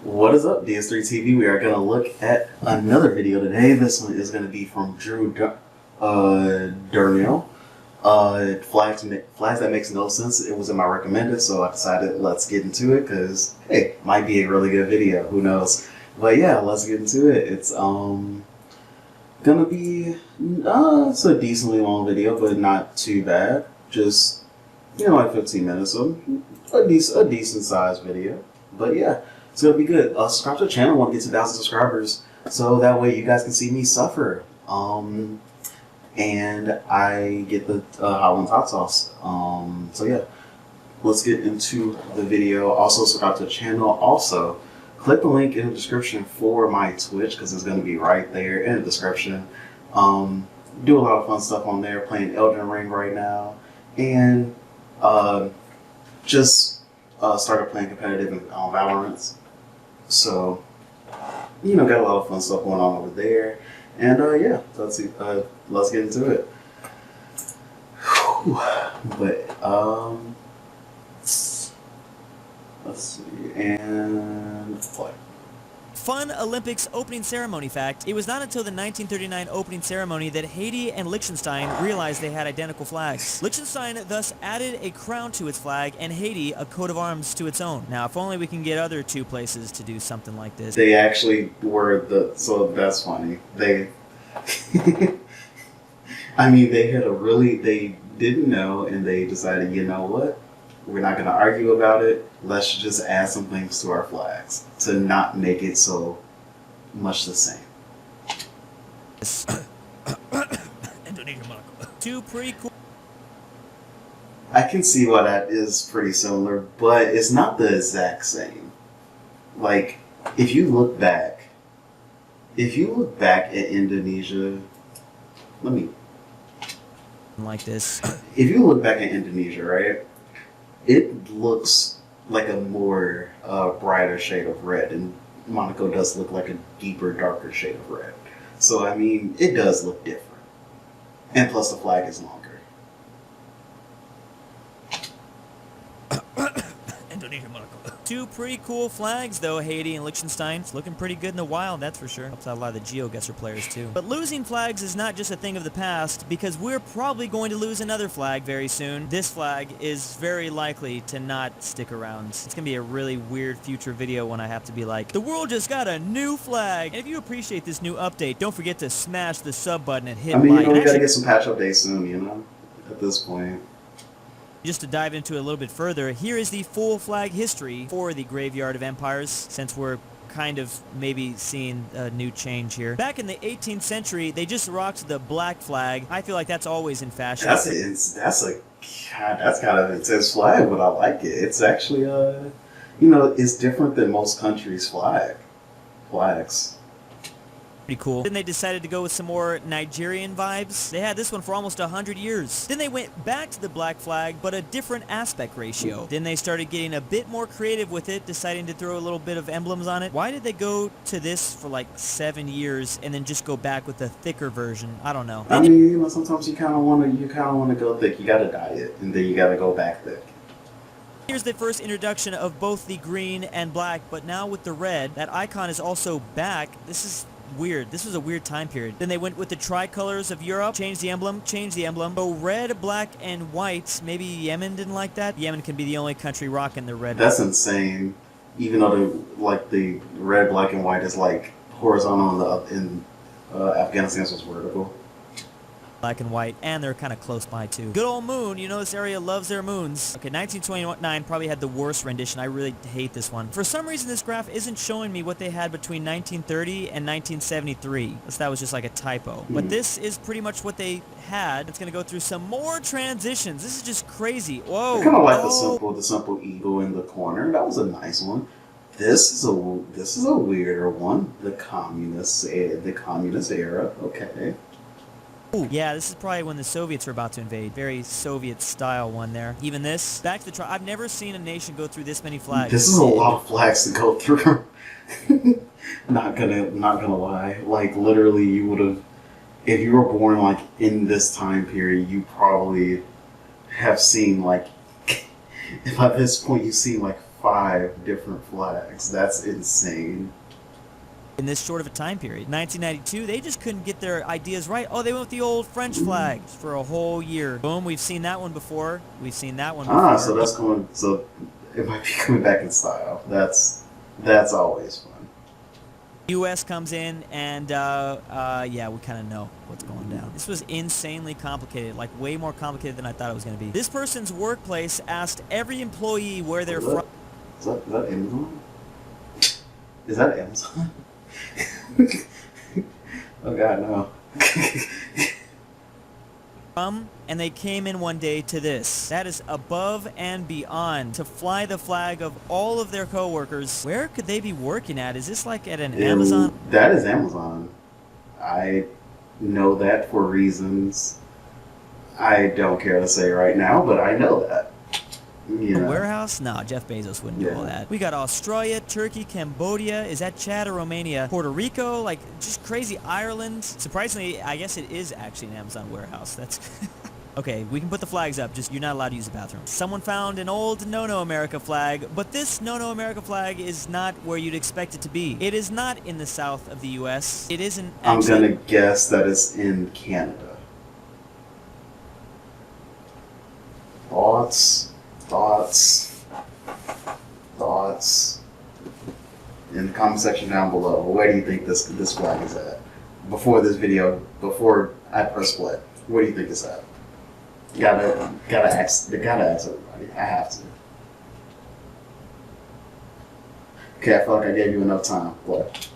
What is up, DS3 TV? We are going to look at another video today. This one is going to be from Durnil. Flags that makes no sense. It was in my recommended, so I decided let's get into it because, hey, might be a really good video. Who knows? But yeah, let's get into it. It's gonna be it's a decently long video, but not too bad. Just like 15 minutes, so a decent sized video. But yeah, it's gonna be good. Subscribe to the channel. I want to get to 1,000 subscribers, so that way you guys can see me suffer. And I get the Holland's hot sauce. So yeah, let's get into the video. Also, subscribe to the channel. Also, click the link in the description for my Twitch because it's going to be right there in the description. Do a lot of fun stuff on there. Playing Elden Ring right now, and just started playing competitive in Valorant. So got a lot of fun stuff going on over there. And yeah, so let's get into it. Whew. But let's see, and play. Fun Olympics opening ceremony fact: it was not until the 1939 opening ceremony that Haiti and Liechtenstein realized they had identical flags. Liechtenstein thus added a crown to its flag and Haiti a coat of arms to its own. Now, if only we can get other two places to do something like this. They actually were so that's funny. They, I mean, they didn't know, and they decided, you know what? We're not going to argue about it. Let's just add some things to our flags to not make it so much the same. Two pretty cool. I can see why that is pretty similar, but it's not the exact same. Like, if you look back at Indonesia, like this. If you look back at Indonesia, right? It looks like a more brighter shade of red, and Monaco does look like a deeper, darker shade of red. So, I mean, it does look different. And plus, the flag is longer. Two pretty cool flags, though, Haiti and Liechtenstein. It's looking pretty good in the wild, that's for sure. Helps out a lot of the GeoGuessr players, too. But losing flags is not just a thing of the past, because we're probably going to lose another flag very soon. This flag is very likely to not stick around. It's going to be a really weird future video when I have to be like, the world just got a new flag! And if you appreciate this new update, don't forget to smash the sub button and hit like. We gotta get some patch updates soon, at this point. Just to dive into it a little bit further, here is the full flag history for the Graveyard of Empires, since we're kind of maybe seeing a new change here. Back in the 18th century, they just rocked the black flag. I feel like that's always in fashion. That's kind of an intense flag, but I like it. It's actually it's different than most countries' flags. Pretty cool. Then they decided to go with some more Nigerian vibes. They had this one for almost 100 years. Then they went back to the black flag, but a different aspect ratio. Then they started getting a bit more creative with it, deciding to throw a little bit of emblems on it. Why did they go to this for like 7 years and then just go back with a thicker version? I don't know. I mean, sometimes you kind of want to go thick. You got to dye it, and then you got to go back thick. Here's the first introduction of both the green and black, but now with the red, that icon is also back. This is weird. This was a weird time period. Then they went with the tricolors of Europe, changed the emblem. So red, black, and white. Maybe Yemen didn't like that. Yemen can be the only country rocking the red. That's insane. Even though the red, black, and white is like horizontal, in Afghanistan's was vertical. Black and white, and they're kind of close by too. Good old moon, this area loves their moons. Okay, 1929 probably had the worst rendition. I really hate this one. For some reason, this graph isn't showing me what they had between 1930 and 1973. That was just like a typo. But this is pretty much what they had. It's gonna go through some more transitions. This is just crazy. Whoa. I kind of like the simple eagle in the corner. That was a nice one. This is a weirder one. The communist era. Okay. Ooh, yeah, this is probably when the Soviets are about to invade. Very Soviet-style one there. Even this. Back to the I've never seen a nation go through this many flags. This is a lot of flags to go through. Not gonna lie. Like, literally, you would have, if you were born, like, in this time period, you probably have seen, like, if at this point you've seen, like, 5 different flags. That's insane. In this short of a time period. 1992, they just couldn't get their ideas right. Oh, they went with the old French flags for a whole year. Boom, we've seen that one before. We've seen that one before. So that's going. So it might be coming back in style. That's always fun. U.S. comes in and yeah, we kind of know what's going down. This was insanely complicated, like way more complicated than I thought it was going to be. This person's workplace asked every employee where they're from. Is that Amazon? Is that Amazon? Oh God, no. And they came in one day to this. That is above and beyond to fly the flag of all of their coworkers. Where could they be working at? Is this like at an Amazon? That is Amazon. I know that for reasons I don't care to say right now, but I know that. A warehouse? No, Jeff Bezos wouldn't do all that. We got Australia, Turkey, Cambodia. Is that Chad or Romania? Puerto Rico, like just crazy. Ireland. Surprisingly, I guess it is actually an Amazon warehouse. That's okay. We can put the flags up. Just you're not allowed to use the bathroom. Someone found an old No America flag, but this No America flag is not where you'd expect it to be. It is not in the south of the U.S. It isn't. I'm gonna guess that it's in Canada. Thoughts in the comment section down below. Where do you think this flag is at? Before I press play, where do you think it's at? Gotta ask everybody. I have to. Okay, I feel like I gave you enough time. What?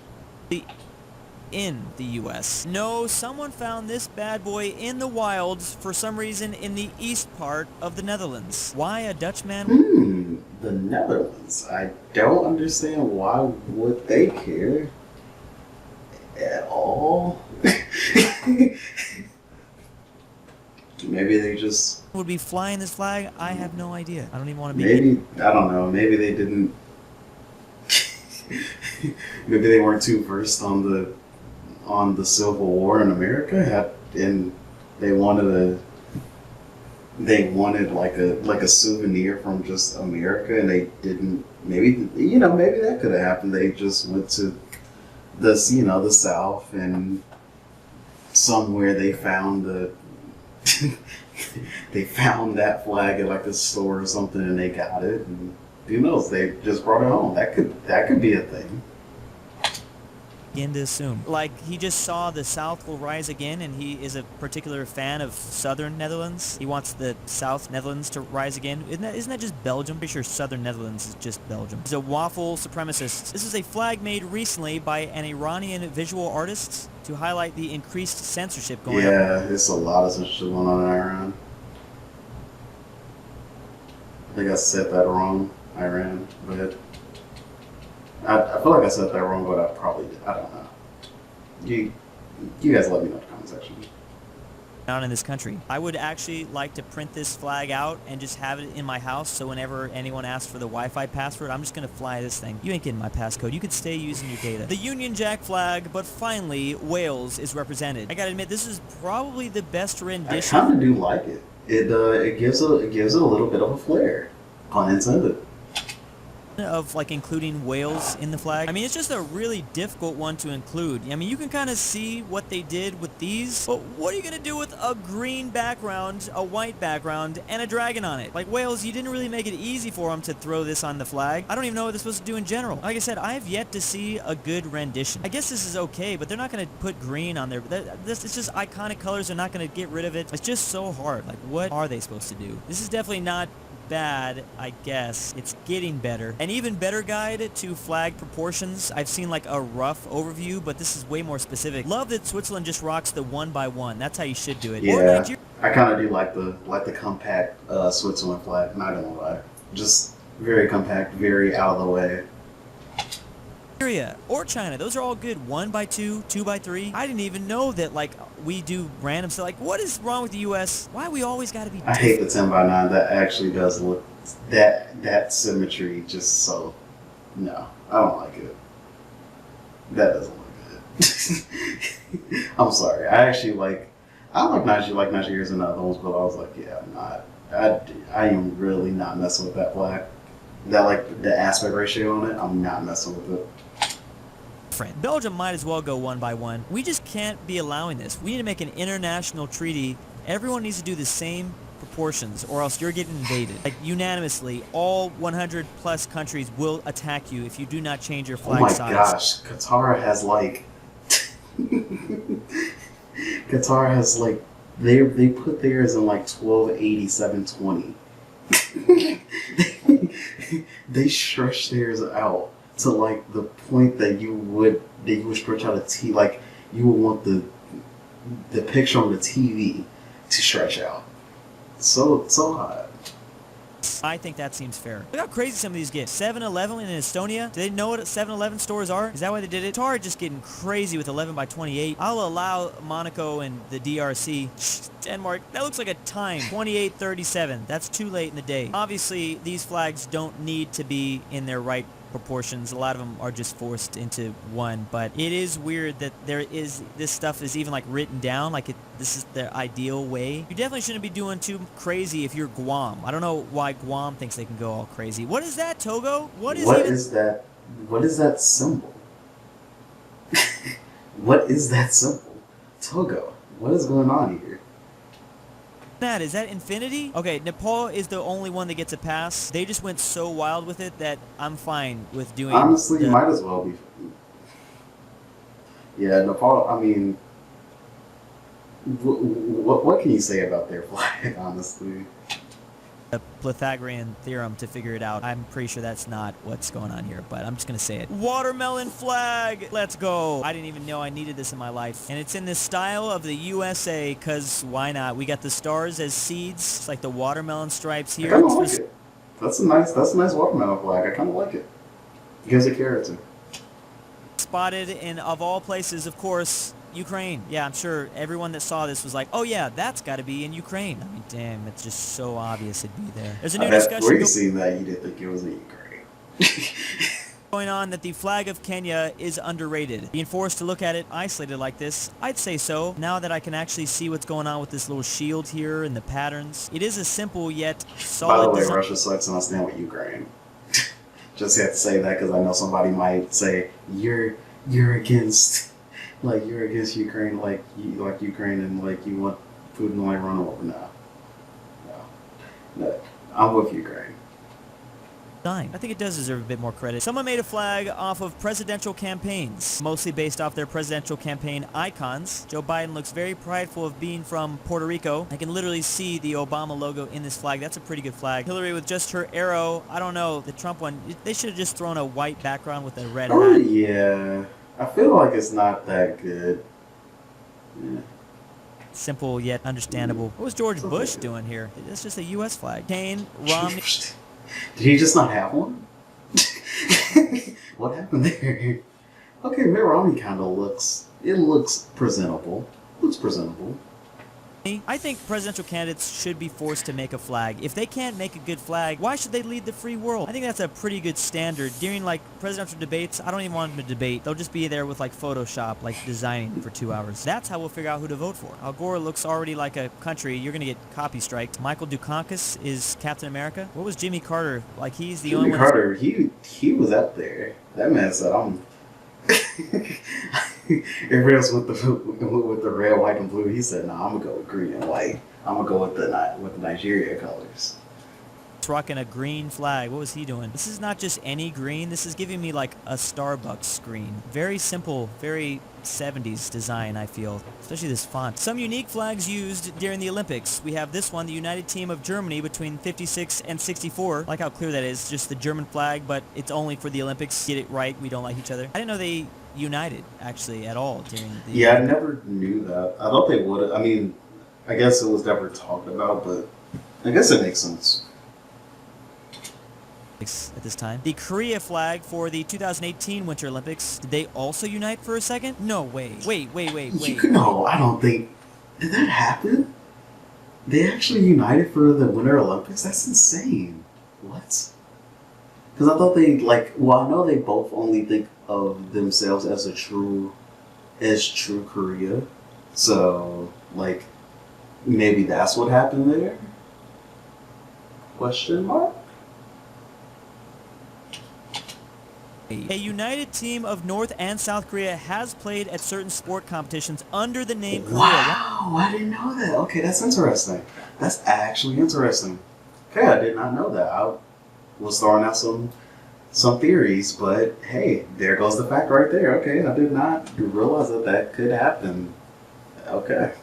In the U.S. No, someone found this bad boy in the wilds for some reason in the east part of the Netherlands. Why a Dutchman? The Netherlands. I don't understand why would they care at all. Maybe they just would be flying this flag. I have no idea. I don't even want to be. Maybe I don't know. Maybe they didn't. Maybe they weren't too versed on the Civil War in America, and they wanted like a souvenir from just America, and they didn't. Maybe that could have happened. They just went to the South, and somewhere they found they found that flag at like a store or something, and they got it. And who knows? They just brought it home. That could be a thing. Begin to assume. Like, he just saw the South will rise again, and he is a particular fan of Southern Netherlands. He wants the South Netherlands to rise again. Isn't that just Belgium? Pretty sure Southern Netherlands is just Belgium. He's a waffle supremacist. This is a flag made recently by an Iranian visual artist to highlight the increased censorship going on. Yeah, there's a lot of censorship going on in Iran. I think I said that wrong, Iran, but I feel like I said that wrong, but I don't know. You guys let me know in the comment section. Down in this country. I would actually like to print this flag out and just have it in my house, so whenever anyone asks for the Wi-Fi password, I'm just going to fly this thing. You ain't getting my passcode. You could stay using your data. The Union Jack flag, but finally, Wales is represented. I gotta admit, this is probably the best rendition. I kind of do like it. It gives it a little bit of a flair. Pun intended. Of like including Wales in the flag. I mean, it's just a really difficult one to include. I mean, you can kind of see what they did with these, but what are you going to do with a green background, a white background, and a dragon on it? Like, Wales, you didn't really make it easy for them to throw this on the flag. I don't even know what they're supposed to do in general. Like I said, I have yet to see a good rendition. I guess this is okay, but they're not going to put green on there. It's just iconic colors. They're not going to get rid of it. It's just so hard. Like, what are they supposed to do? This is definitely not bad, I guess. It's getting better. An even better guide to flag proportions. I've seen like a rough overview, but this is way more specific. Love that Switzerland just rocks the 1x1. That's how you should do it. Yeah, I kind of do like the compact Switzerland flag. Not gonna lie, just very compact, very out of the way. Or China, those are all good. 1x2, 2x3. I didn't even know that like we do random stuff. Like, what is wrong with the U.S.? Why we always got to be different? I hate the 10x9. That actually does look that symmetry just so. No, I don't like it. That doesn't look good. I'm sorry. I like Nigeria's and other ones, but I was like, yeah, I'm not. I am really not messing with that flag. that like the aspect ratio on it, I'm not messing with it. Belgium might as well go one by one. We just can't be allowing this. We need to make an international treaty. Everyone needs to do the same proportions or else you're getting invaded. Like unanimously, all 100 plus countries will attack you if you do not change your flag size. Oh my gosh, Qatar has like Qatar has like they put theirs in like 1280 720. They stretch theirs out to like the point that you would stretch out a T, like you would want the picture on the TV to stretch out. So hot. I think that seems fair. Look how crazy some of these get. 7-Eleven in Estonia. Do they know what 7-Eleven stores are? Is that why they did it? Qatar just getting crazy with 11 by 28. I'll allow Monaco and the DRC. Denmark, that looks like a time. 28-37. That's too late in the day. Obviously, these flags don't need to be in their right proportions. A lot of them are just forced into one, but it is weird that this stuff is even like written down like this is the ideal way. You definitely shouldn't be doing too crazy if you're Guam. I don't know why Guam thinks they can go all crazy. What is that, Togo? What is that? What is that symbol? What is that symbol? Togo, what is going on here? Is that infinity? Okay, Nepal is the only one that gets a pass. They just went so wild with it that I'm fine with doing. Honestly, you might as well be. Yeah, Nepal. I mean, what can you say about their flag? Honestly, a Pythagorean theorem to figure it out. I'm pretty sure that's not what's going on here, but I'm just gonna say it. Watermelon flag! Let's go! I didn't even know I needed this in my life. And it's in the style of the USA, cause why not? We got the stars as seeds. It's like the watermelon stripes here. I kinda like it. That's a nice watermelon flag. I kinda like it. It gives it character. Spotted in, of all places, of course, Ukraine. Yeah, I'm sure everyone that saw this was like, oh yeah, that's got to be in Ukraine. I mean, damn, it's just so obvious it'd be there. There's a new discussion. Where you seen that, you didn't think it was in Ukraine. Going on that the flag of Kenya is underrated. Being forced to look at it isolated like this, I'd say so. Now that I can actually see what's going on with this little shield here and the patterns, it is a simple yet solid. By the way, Russia sucks and I stand with Ukraine. Just have to say that because I know somebody might say you're against. Like you're against Ukraine, like Ukraine, and like you want Putin to like run over. No, I'm with Ukraine. I think it does deserve a bit more credit. Someone made a flag off of presidential campaigns, mostly based off their presidential campaign icons. Joe Biden looks very prideful of being from Puerto Rico. I can literally see the Obama logo in this flag. That's a pretty good flag. Hillary with just her arrow. I don't know, the Trump one, they should have just thrown a white background with a red hat. Oh yeah. I feel like it's not that good. Yeah. Simple yet understandable. What was George Bush doing here? That's just a U.S. flag. Kane, Romney. Did he just not have one? What happened there? Okay, Mitt Romney kind of looks presentable. Looks presentable. I think presidential candidates should be forced to make a flag. If they can't make a good flag, why should they lead the free world? I think that's a pretty good standard. During like presidential debates, I don't even want them to debate. They'll just be there with like Photoshop, like designing for 2 hours. That's how we'll figure out who to vote for. Al Gore looks already like a country. You're gonna get copy striked. Michael Dukakis is Captain America. What was Jimmy Carter? Like he's the only one. Jimmy Carter, he was up there. That man said, "I'm." Everybody else with the red, white, and blue. He said, "No, I'm gonna go with green and white. I'm gonna go with the Nigeria colors." Rocking a green flag. What was he doing? This is not just any green. This is giving me like a Starbucks screen. Very simple, very 70s design, I feel. Especially this font. Some unique flags used during the Olympics. We have this one, the United Team of Germany between 56 and 64. I like how clear that is. Just the German flag, but it's only for the Olympics. Get it right. We don't like each other. I didn't know they united, actually, at all during the... Yeah, I never knew that. I thought they would. I mean, I guess it was never talked about, but I guess it makes sense. At this time. The Korea flag for the 2018 Winter Olympics, did they also unite for a second? No way. Wait. No, I don't think... Did that happen? They actually united for the Winter Olympics? That's insane. What? Because I thought they, like... Well, I know they both only think of themselves as true Korea. So, like, maybe that's what happened there? Question mark? A united team of North and South Korea has played at certain sport competitions under the name Korea. Wow, I didn't know that. Okay, that's interesting. That's actually interesting. Okay, I did not know that. I was throwing out some theories, but hey, there goes the fact right there. Okay, I did not realize that could happen. Okay.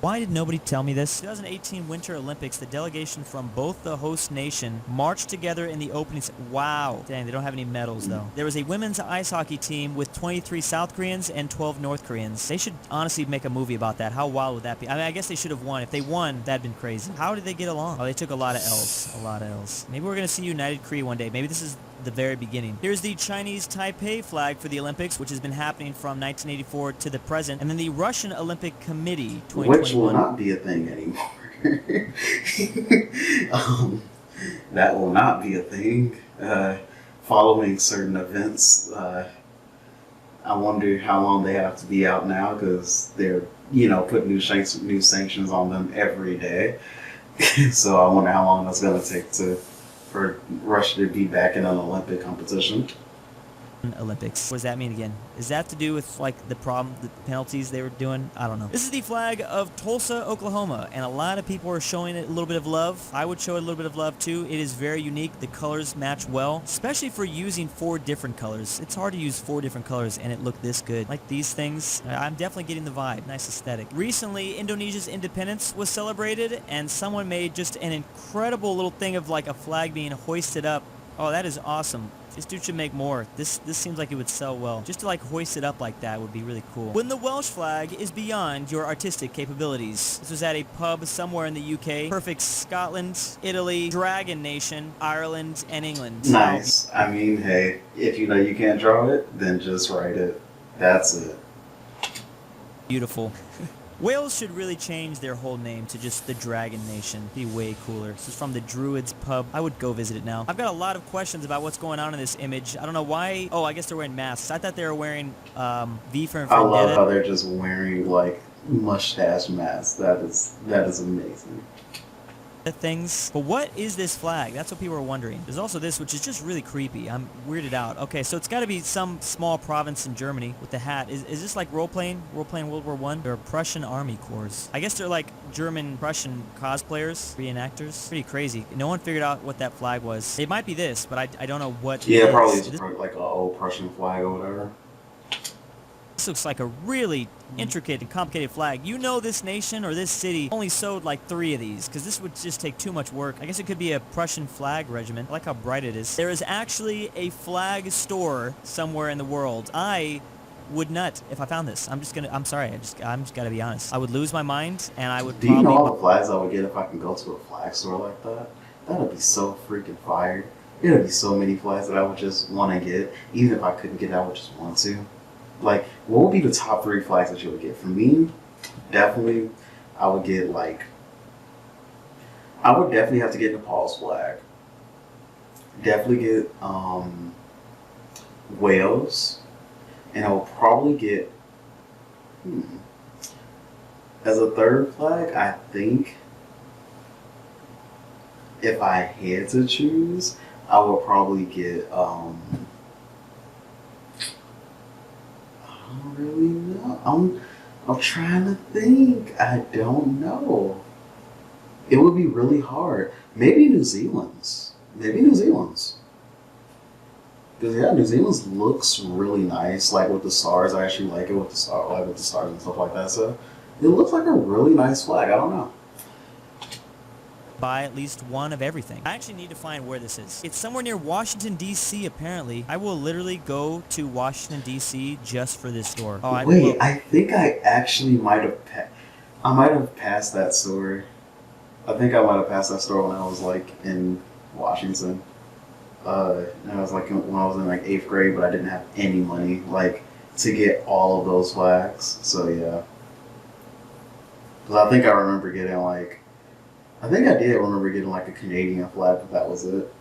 Why did nobody tell me this? 2018 Winter Olympics, the delegation from both the host nation marched together in the opening. Wow. Dang, they don't have any medals, though. There was a women's ice hockey team with 23 South Koreans and 12 North Koreans. They should honestly make a movie about that. How wild would that be? I mean, I guess they should have won. If they won, that'd been crazy. How did they get along? Oh, they took a lot of L's. A lot of L's. Maybe we're going to see United Korea one day. Maybe this is the very beginning. Here's the Chinese Taipei flag for the Olympics, which has been happening from 1984 to the present, and then the Russian Olympic Committee 2021. Which will not be a thing anymore. That will not be a thing. Following certain events, I wonder how long they have to be out now, because they're putting new sanctions on them every day. So I wonder how long that's going to take for Russia to be back in an Olympic competition. Olympics. What does that mean again? Is that to do with like the penalties they were doing? I don't know. This is the flag of Tulsa, Oklahoma, and a lot of people are showing it a little bit of love. I would show it a little bit of love too. It is very unique. The colors match well, especially for using 4 different colors. It's hard to use 4 different colors and it looked this good. Like these things, I'm definitely getting the vibe. Nice aesthetic. Recently, Indonesia's independence was celebrated, and someone made just an incredible little thing of like a flag being hoisted up. Oh, that is awesome. This dude should make more. This seems like it would sell well. Just to like hoist it up like that would be really cool. When the Welsh flag is beyond your artistic capabilities. This was at a pub somewhere in the UK. Perfect Scotland, Italy, Dragon Nation, Ireland, and England. Nice. I mean, hey, if you know you can't draw it, then just write it. That's it. Beautiful. Wales should really change their whole name to just the Dragon Nation. Be way cooler. This is from the Druids pub. I would go visit it now. I've got a lot of questions about what's going on in this image. I don't know why. Oh, I guess they're wearing masks. I thought they were wearing V for Vendetta. I love how they're just wearing like mustache masks. That is amazing. Things. But what is this flag? That's what people are wondering. There's also this, which is just really creepy. I'm weirded out. Okay, so it's got to be some small province in Germany with the hat. Is this like role-playing World War I? They're Prussian Army Corps. I guess they're like German-Prussian cosplayers, reenactors. Pretty crazy. No one figured out what that flag was. It might be this, but I don't know what Yeah, probably it's like an old Prussian flag or whatever. This looks like a really intricate and complicated flag. You know this nation or this city only sewed like 3 of these, because this would just take too much work. I guess it could be a Prussian flag regiment. I like how bright it is. There is actually a flag store somewhere in the world. I would nut if I found this. I'm sorry. I'm just gotta be honest. I would lose my mind, and I would Do you know all the flags I would get if I can go to a flag store like that? That would be so freaking fire. There would be so many flags that I would just want to get. Even if I couldn't get it, I would just want to. Like, what would be the top 3 flags that you would get? For me, definitely, I would definitely have to get Nepal's flag. Definitely get Wales. And I would probably get, as a 3rd flag, I think, if I had to choose, I would probably get, I don't really know. I'm trying to think. I don't know. It would be really hard. Maybe New Zealand's. Because yeah, New Zealand's looks really nice. Like with the stars, I actually like it with the stars and stuff like that. So it looks like a really nice flag. I don't know. Buy at least one of everything. I actually need to find where this is. It's somewhere near Washington, D.C. apparently. I will literally go to Washington, D.C. just for this store. Oh, I think I actually might have passed that store. I think I might have passed that store when I was like in Washington. And I was like when I was in like 8th grade, but I didn't have any money like to get all of those flags. So yeah. Because I think I remember getting like I did remember getting like a Canadian flag, but that was it.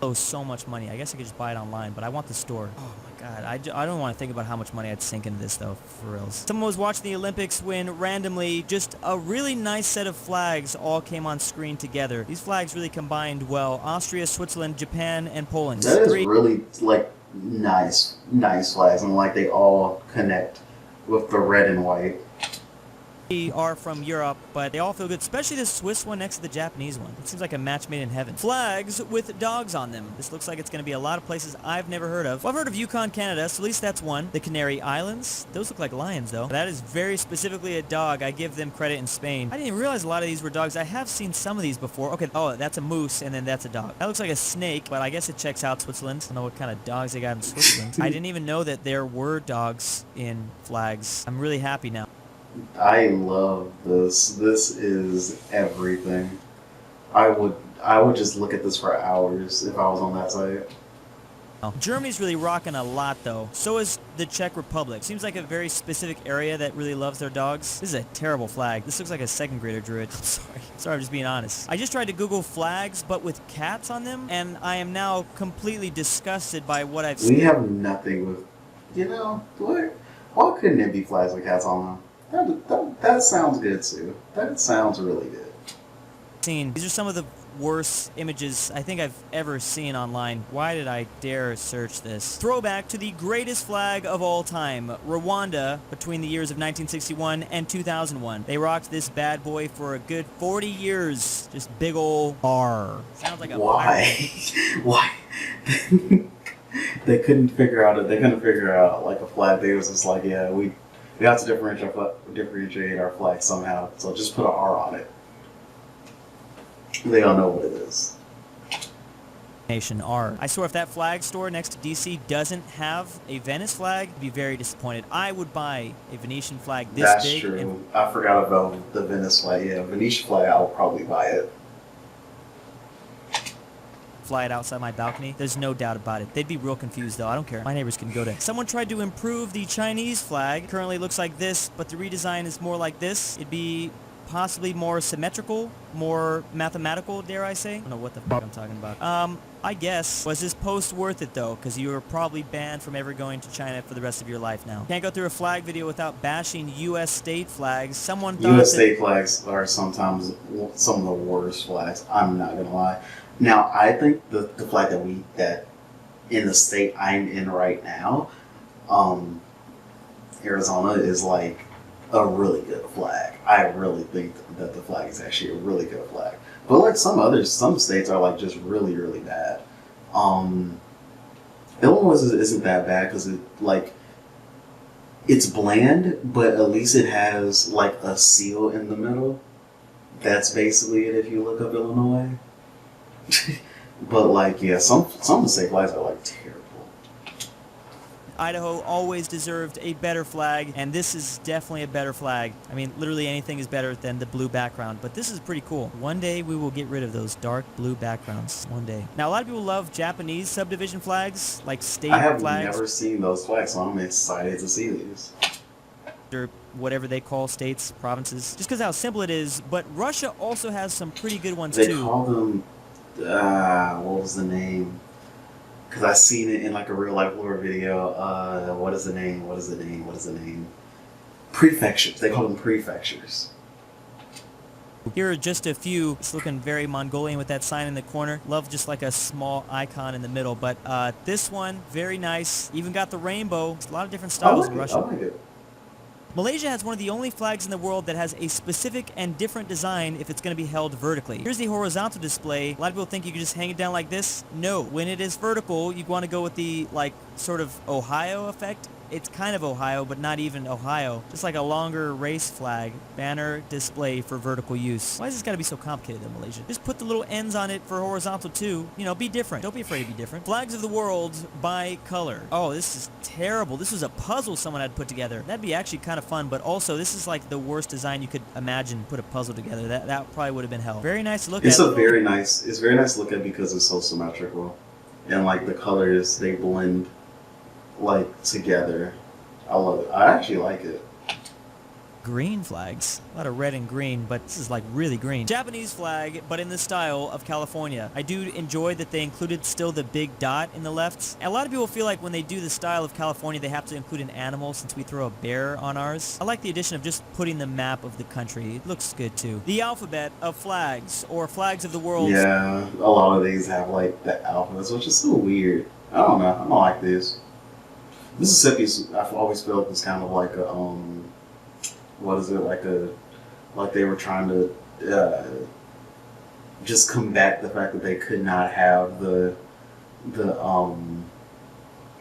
Oh, so much money. I guess I could just buy it online, but I want the store. Oh my god, I don't want to think about how much money I'd sink into this though, for reals. Someone was watching the Olympics when randomly just a really nice set of flags all came on screen together. These flags really combined well. Austria, Switzerland, Japan, and Poland. That is really like nice flags, and like they all connect with the red and white. Are from Europe, but they all feel good, especially this Swiss one next to the Japanese one. It seems like a match made in heaven. Flags with dogs on them. This looks like it's going to be a lot of places I've never heard of. Well, I've heard of Yukon, Canada, so at least that's one. The Canary Islands. Those look like lions, though. That is very specifically a dog. I give them credit in Spain. I didn't even realize a lot of these were dogs. I have seen some of these before. Okay, oh, that's a moose, and then that's a dog. That looks like a snake, but I guess it checks out Switzerland. I don't know what kind of dogs they got in Switzerland. I didn't even know that there were dogs in flags. I'm really happy now. I love this. This is everything. I would just look at this for hours if I was on that site. Germany's really rocking a lot, though. So is the Czech Republic. Seems like a very specific area that really loves their dogs. This is a terrible flag. This looks like a second grader drew it. I'm sorry. Sorry, I'm just being honest. I just tried to Google flags, but with cats on them, and I am now completely disgusted by what I've seen. We have nothing with, you know, what? Why couldn't it be flags with cats on them? That sounds good too. That sounds really good. These are some of the worst images I think I've ever seen online. Why did I dare search this? Throwback to the greatest flag of all time, Rwanda, between the years of 1961 and 2001. They rocked this bad boy for a good 40 years. Just big ol' R. Sounds like a Why? Why? They couldn't figure out like a flag. They was just like, yeah, we have to differentiate our flag somehow, so just put an R on it. They don't know what it is. Nation R. I swear if that flag store next to DC doesn't have a Venice flag, I'd be very disappointed. I would buy a Venetian flag this That's big. That's true. And I forgot about the Venice flag. Yeah, Venetian flag, I'll probably buy it. Fly it outside my balcony. There's no doubt about it. They'd be real confused though. I don't care. My neighbors can go to. Someone tried to improve the Chinese flag. Currently looks like this, but the redesign is more like this. It'd be possibly more symmetrical, more mathematical, dare I say. I don't know what the fuck I'm talking about. I guess. Was this post worth it though? Because you were probably banned from ever going to China for the rest of your life now. Can't go through a flag video without bashing U.S. state flags. Someone thought U.S. state flags are sometimes some of the worst flags. I'm not gonna lie. Now, I think the flag that in the state I'm in right now, Arizona, is like a really good flag. I really think that the flag is actually a really good flag. But like some states are like just really, really bad. Illinois isn't that bad because it's bland, but at least it has like a seal in the middle. That's basically it if you look up Illinois. But like, yeah, some of the state flags are like terrible. Idaho always deserved a better flag, and this is definitely a better flag. I mean, literally anything is better than the blue background, but this is pretty cool. One day we will get rid of those dark blue backgrounds. One day. Now, a lot of people love Japanese subdivision flags, like state flags. I have never seen those flags, so I'm excited to see these. Or whatever they call states, provinces, just because how simple it is. But Russia also has some pretty good ones too. They call them, what was the name? Because I seen it in like a real life lore video. What is the name? Prefectures. They call them prefectures. Here are just a few. It's looking very Mongolian with that sign in the corner. Love just like a small icon in the middle. But this one, very nice. Even got the rainbow. It's a lot of different styles in Russia. I like it. Malaysia has one of the only flags in the world that has a specific and different design if it's going to be held vertically. Here's the horizontal display. A lot of people think you can just hang it down like this. No. When it is vertical, you want to go with the, like, sort of Ohio effect. It's kind of Ohio, but not even Ohio. Just like a longer race flag. Banner display for vertical use. Why is this got to be so complicated though, Malaysia? Just put the little ends on it for horizontal too. You know, be different. Don't be afraid to be different. Flags of the world by color. Oh, this is terrible. This was a puzzle someone had put together. That'd be actually kind of fun, but also this is like the worst design you could imagine. Put a puzzle together. That probably would have been hell. Very nice to look at. It's very nice to look at because it's so symmetrical. And like the colors, they blend like together. I love it. I actually like it. Green flags. A lot of red and green, but this is like really green. Japanese flag, but in the style of California. I do enjoy that they included still the big dot in the left. A lot of people feel like when they do the style of California, they have to include an animal since we throw a bear on ours. I like the addition of just putting the map of the country. It looks good too. The alphabet of flags, or flags of the world. Yeah, a lot of these have like the alphabets, which is so weird. I don't know. I don't like this. Mississippi's, I've always felt it's kind of like a what is it, like they were trying to just combat the fact that they could not have the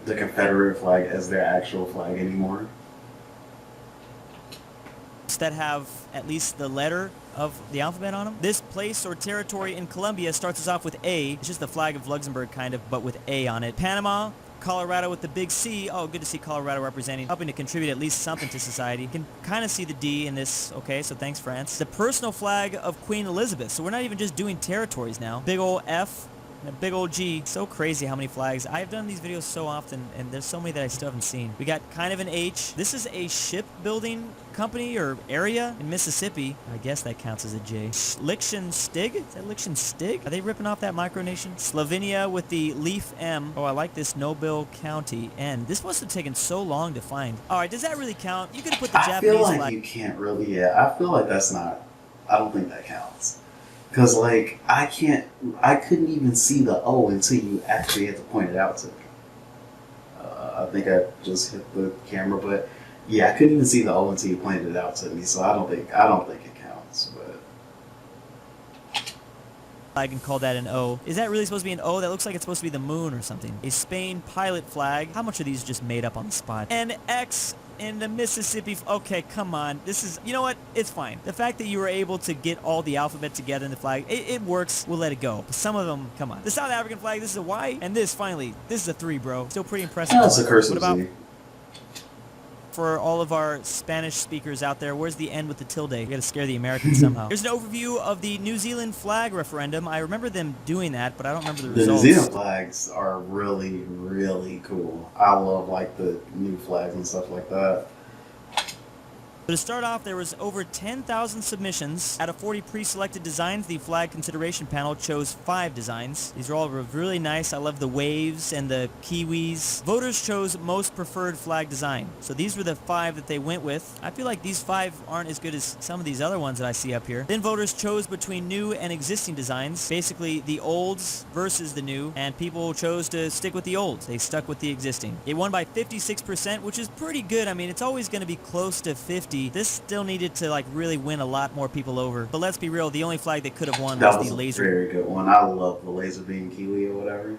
Confederate flag as their actual flag anymore. That have at least the letter of the alphabet on them. This place or territory in Colombia starts us off with A. It's just the flag of Luxembourg kind of, but with A on it. Panama, Colorado with the big C. Oh, good to see Colorado representing, helping to contribute at least something to society. You can kind of see the D in this. Okay, so thanks, France. The personal flag of Queen Elizabeth. So we're not even just doing territories now. Big old F. And a big old G. So crazy how many flags. I've done these videos so often, and there's so many that I still haven't seen. We got kind of an H. This is a shipbuilding company or area in Mississippi. I guess that counts as a J. Liechtenstein? Is that Liechtenstein? Are they ripping off that micronation? Slovenia with the leaf M. Oh, I like this Nobel County N. This must have taken so long to find. All right, does that really count? You could have put the Japanese feel like flag. You can't really, yeah. I feel like that's not, I don't think that counts. Because, like, I couldn't even see the O until you actually had to point it out to me. I think I just hit the camera, but yeah, I couldn't even see the O until you pointed it out to me, so I don't think it counts, but... I can call that an O. Is that really supposed to be an O? That looks like it's supposed to be the moon or something. A Spain pilot flag. How much are these just made up on the spot? An X in the Mississippi. Okay, come on. This is, you know what? It's fine. The fact that you were able to get all the alphabet together in the flag, it works. We'll let it go. But some of them, come on. The South African flag, this is a Y, and this, finally, this is a 3, bro. Still pretty impressive. That's a cursive What about Z. for all of our Spanish speakers out there, where's the N with the tilde? We gotta scare the Americans somehow. Here's an overview of the New Zealand flag referendum. I remember them doing that, but I don't remember the results. The New Zealand flags are really, really cool. I love, like, the new flags and stuff like that. So to start off, there was over 10,000 submissions. Out of 40 pre-selected designs, the flag consideration panel chose 5 designs. These are all really nice. I love the waves and the kiwis. Voters chose most preferred flag design. So these were the 5 that they went with. I feel like these 5 aren't as good as some of these other ones that I see up here. Then voters chose between new and existing designs. Basically, the olds versus the new, and people chose to stick with the olds. They stuck with the existing. It won by 56%, which is pretty good. I mean, it's always going to be close to 50. This still needed to like really win a lot more people over. But let's be real, the only flag that could have won was the laser. That was a very good one. I love the laser beam kiwi or whatever.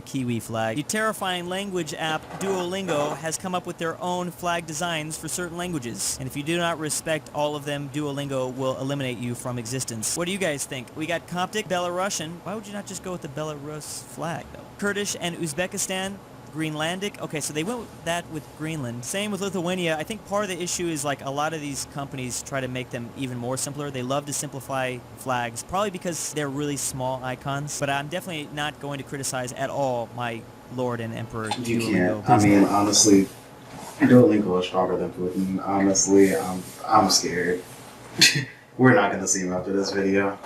Kiwi flag. The terrifying language app Duolingo has come up with their own flag designs for certain languages. And if you do not respect all of them, Duolingo will eliminate you from existence. What do you guys think? We got Coptic, Belarusian. Why would you not just go with the Belarus flag though? Kurdish and Uzbekistan. Greenlandic. Okay, so they went with that with Greenland. Same with Lithuania. I think part of the issue is like a lot of these companies try to make them even more simpler. They love to simplify flags, probably because they're really small icons. But I'm definitely not going to criticize at all my Lord and Emperor You Duolingo. can't. I mean, honestly, Duolingo is stronger than Putin. Honestly, I'm scared. We're not going to see him after this video.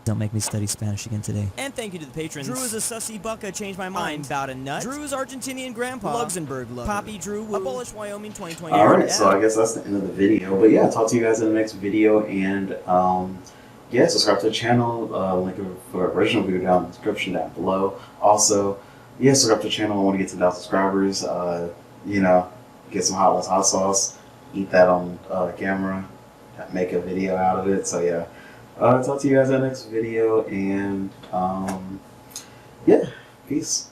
Don't make me study Spanish again today. And thank you to the patrons. Drew is a sussy bucka, changed my mind. I'm about a nut. Drew's Argentinian grandpa. Luxembourg lover. Poppy Drew. Abolish Wyoming 2020. Alright, so I guess that's the end of the video. But yeah, talk to you guys in the next video. And yeah, subscribe to the channel. Link for original video down in the description down below. Also, yeah, subscribe to the channel. I want to get to 1,000 subscribers. You know, get some hot sauce. Eat that on camera. Make a video out of it. So yeah. Talk to you guys in the next video, and yeah, peace.